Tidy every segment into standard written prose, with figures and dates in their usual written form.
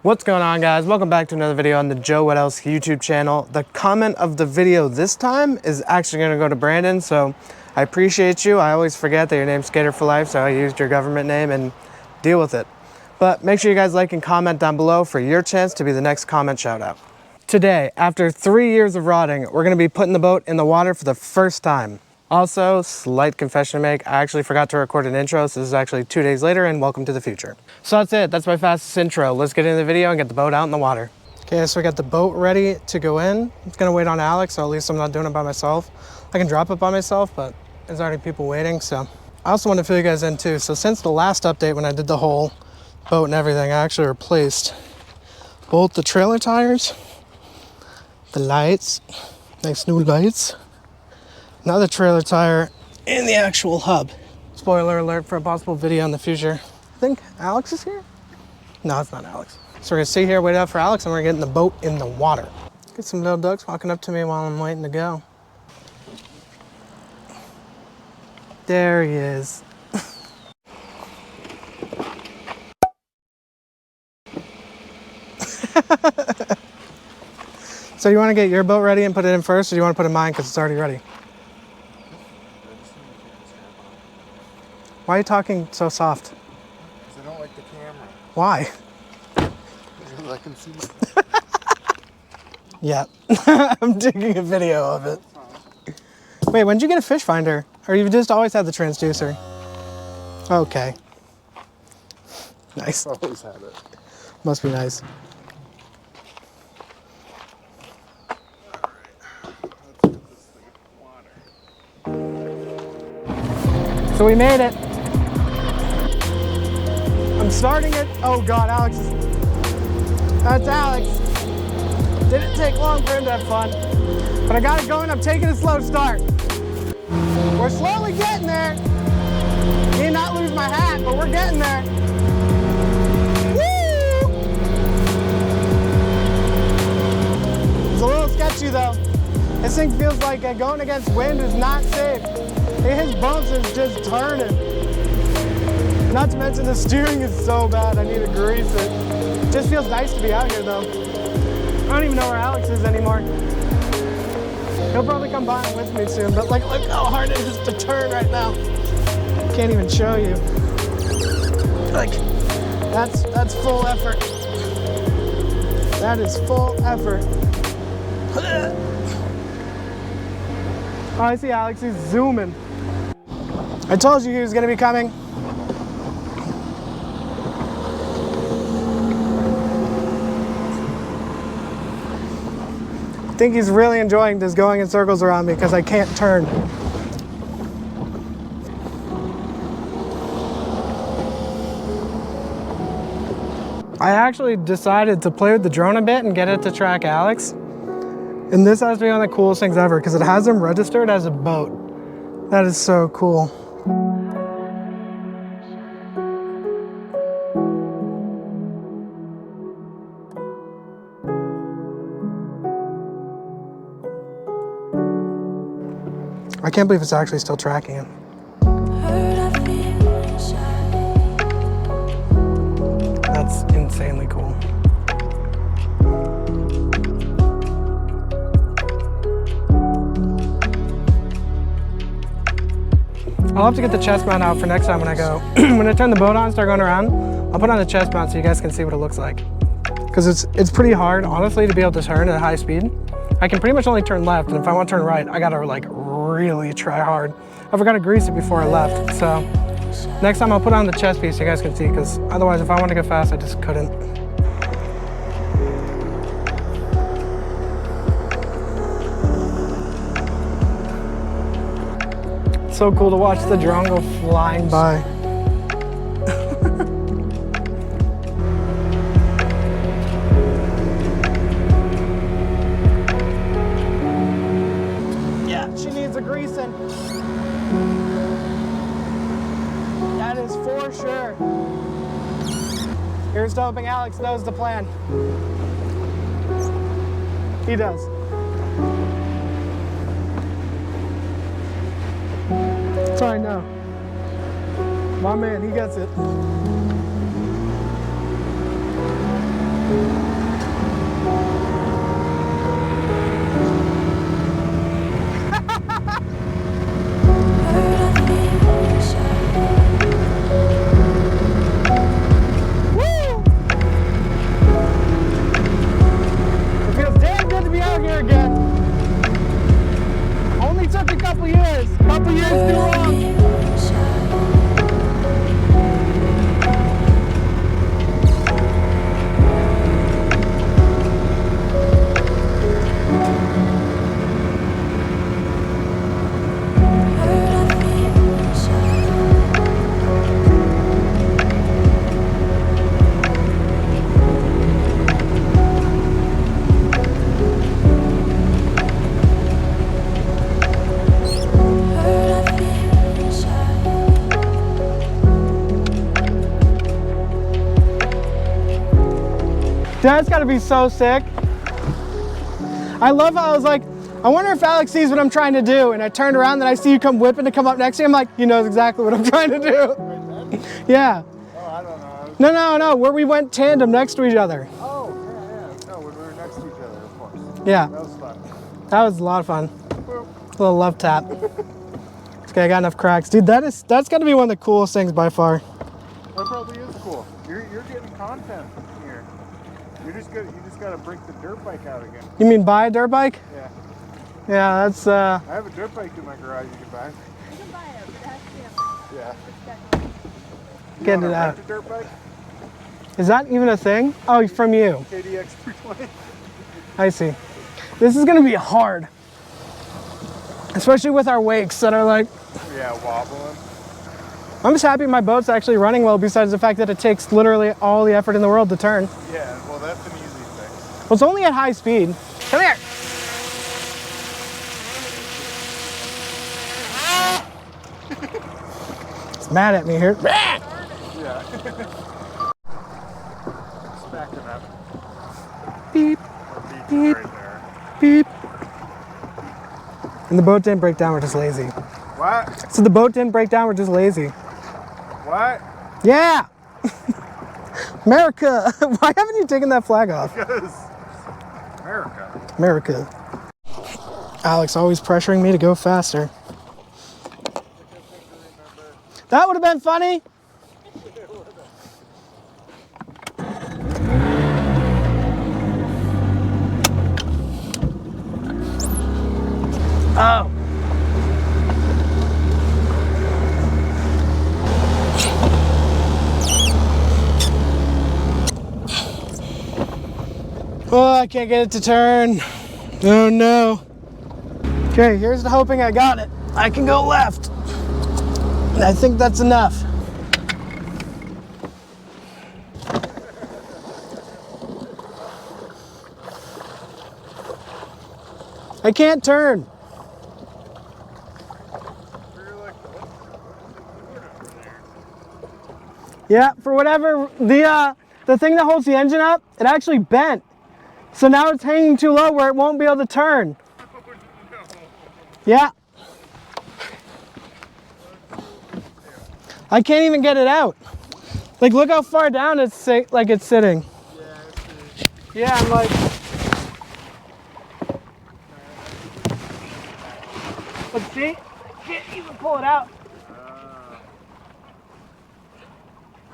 What's going on, guys? Welcome back to another video on the Joe What Else YouTube channel. The comment of the video this time is actually going to go to Brandon, so I appreciate you. I always forget that your name's Skater for Life, so I used your government name and deal with it. But make sure you guys like and comment down below for your chance to be the next comment shout out. Today, after 3 years of rotting, we're going to be putting the boat in the water for the first time. Also, slight confession to make, I actually forgot to record an intro, so this is actually 2 days later, and welcome to the future. So that's it, that's my fastest intro. Let's get into the video and get the boat out in the water. Okay, so we got the boat ready to go in. It's gonna wait on Alex, so at least I'm not doing it by myself. I can drop it by myself, but there's already people waiting, so. I also want to fill you guys in too. So since the last update when I did the whole boat and everything, I actually replaced both the trailer tires, the lights, nice new lights, another trailer tire, and the actual hub. Spoiler alert for a possible video in the future. I think Alex is here? No, it's not Alex. So we're gonna sit here, wait out for Alex, and we're getting the boat in the water. Get some little ducks walking up to me while I'm waiting to go. There he is. So you wanna get your boat ready and put it in first, or do you wanna put it in mine because it's already ready? Why are you talking so soft? Because I don't like the camera. Why? Because I can see my... Yeah, I'm taking a video of it. Wait, when did you get a fish finder? Or you've just always had the transducer? Okay. Nice. I've always had it. Must be nice. So we made it. I'm starting it. Oh God, Alex is... That's Alex. Didn't take long for him to have fun. But I got it going, I'm taking a slow start. We're slowly getting there. May not lose my hat, but we're getting there. Woo! It's a little sketchy though. This thing feels like going against wind is not safe. His bumps is just turning. Not to mention the steering is so bad, I need to grease it. Just feels nice to be out here though. I don't even know where Alex is anymore. He'll probably come by with me soon, but like, look how hard it is to turn right now. Can't even show you. Like, that's full effort. That is full effort. Oh, I see Alex, he's zooming. I told you he was gonna be coming. I think he's really enjoying just going in circles around me because I can't turn. I actually decided to play with the drone a bit and get it to track Alex. And this has to be one of the coolest things ever because it has him registered as a boat. That is so cool. I can't believe it's actually still tracking him. That's insanely cool. I'll have to get the chest mount out for next time when I go. When I turn the boat on and start going around, I'll put on the chest mount so you guys can see what it looks like. Because it's pretty hard, honestly, to be able to turn at high speed. I can pretty much only turn left, and if I want to turn right, I gotta like really try hard. I forgot to grease it before I left, so next time I'll put on the chest piece so you guys can see, because otherwise if I want to go fast, I just couldn't. So cool to watch the drone go flying by. Yeah, she needs a greasing. That is for sure. Here's to hoping Alex knows the plan. He does. That's all I know. My man, he gets it. That's gotta be so sick. I love how I was like, I wonder if Alex sees what I'm trying to do, and I turned around and I see you come whipping to come up next to me. I'm like, he knows exactly what I'm trying to do. Yeah. Oh, I don't know. No, where we went tandem next to each other. Oh, yeah. No, when we were next to each other, of course. Yeah. That was fun. That was a lot of fun. Boop. A little love tap. Okay, I got enough cracks. Dude, that's gotta be one of the coolest things by far. That probably is cool. You're getting content here. You just gotta bring the dirt bike out again. You mean buy a dirt bike? Yeah. Yeah, that's I have a dirt bike in my garage you can buy. You can buy it, but it has to be Yeah. a Get You it wanna out. rent a dirt bike? Is that even a thing? Oh, from you. KDX 320. I see. This is gonna be hard. Especially with our wakes that are like, Yeah, wobbling. I'm just happy my boat's actually running well, besides the fact that it takes literally all the effort in the world to turn. Yeah, well that's an easy fix. Well, it's only at high speed. Come here. It's mad at me here. Yeah. Stacking up. Beep, Beep beep, right there. beep. And the boat didn't break down, we're just lazy. What? So the boat didn't break down, we're just lazy. What? Yeah! America! Why haven't you taken that flag off? Because America. America. Alex always pressuring me to go faster. That would have been funny. Oh. Oh, I can't get it to turn. Oh no. Okay, here's the hoping I got it. I can go left. And I think that's enough. I can't turn. Yeah, for whatever, the thing that holds the engine up, it actually bent. So now it's hanging too low where it won't be able to turn. Yeah. I can't even get it out. Like, look how far down it's sitting. Yeah, I'm like. But see, I can't even pull it out.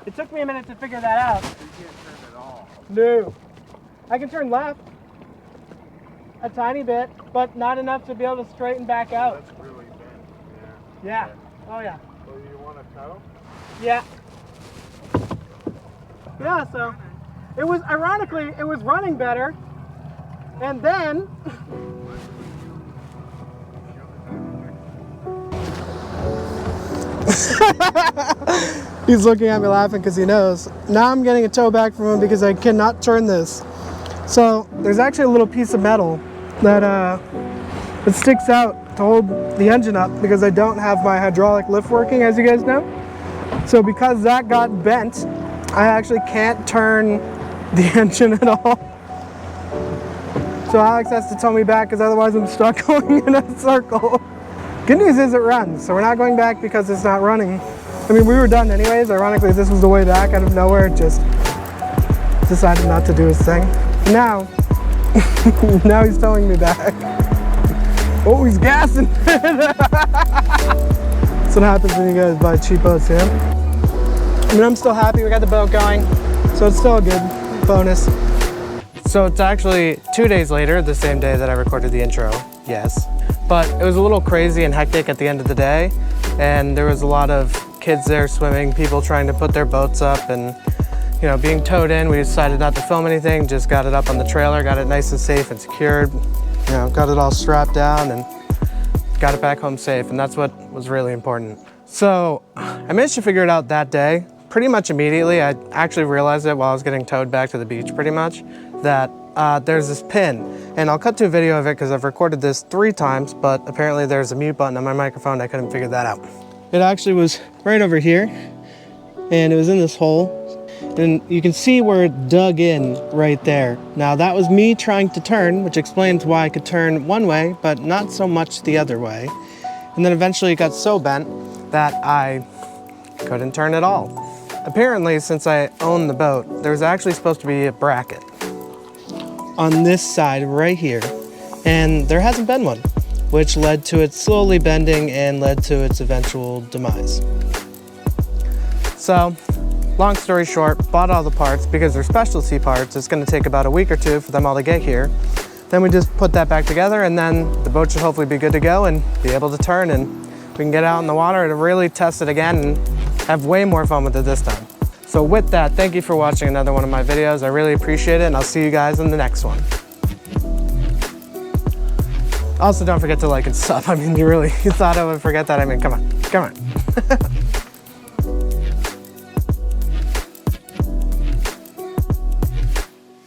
It took me a minute to figure that out. You can't turn at all. No. I can turn left a tiny bit, but not enough to be able to straighten back out. That's really bent. Yeah. Oh yeah. So you want a tow? Yeah. Yeah, so it was, ironically, it was running better. And then he's looking at me laughing because he knows. Now I'm getting a tow back from him because I cannot turn this. So there's actually a little piece of metal that it sticks out to hold the engine up because I don't have my hydraulic lift working, as you guys know. So because that got bent, I actually can't turn the engine at all. So Alex has to tow me back because otherwise I'm stuck going in a circle. Good news is it runs, so we're not going back because it's not running. I mean, we were done anyways. Ironically, this was the way back out of nowhere. It just decided not to do his thing. Now, now he's towing me back. Oh, he's gassing. That's what happens when you guys buy cheap boats, yeah? I mean, I'm still happy we got the boat going, so it's still a good bonus. So it's actually 2 days later, the same day that I recorded the intro, yes. But it was a little crazy and hectic at the end of the day, and there was a lot of kids there swimming, people trying to put their boats up, and you know, being towed in. We decided not to film anything, just got it up on the trailer, got it nice and safe and secured, you know, got it all strapped down and got it back home safe, and that's what was really important. So I managed to figure it out that day, pretty much immediately. I actually realized it while I was getting towed back to the beach pretty much, that there's this pin, and I'll cut to a video of it because I've recorded this 3 times, but apparently there's a mute button on my microphone. I couldn't figure that out. It actually was right over here, and it was in this hole. And you can see where it dug in right there. Now that was me trying to turn, which explains why I could turn one way, but not so much the other way. And then eventually it got so bent that I couldn't turn at all. Apparently, since I own the boat, there's actually supposed to be a bracket on this side right here, and there hasn't been one, which led to it slowly bending and led to its eventual demise. So, long story short, bought all the parts because they're specialty parts. It's going to take about a week or two for them all to get here. Then we just put that back together, and then the boat should hopefully be good to go and be able to turn, and we can get out in the water and really test it again and have way more fun with it this time. So with that, thank you for watching another one of my videos. I really appreciate it, and I'll see you guys in the next one. Also, don't forget to like and sub. I mean, you thought I would forget that? I mean, come on.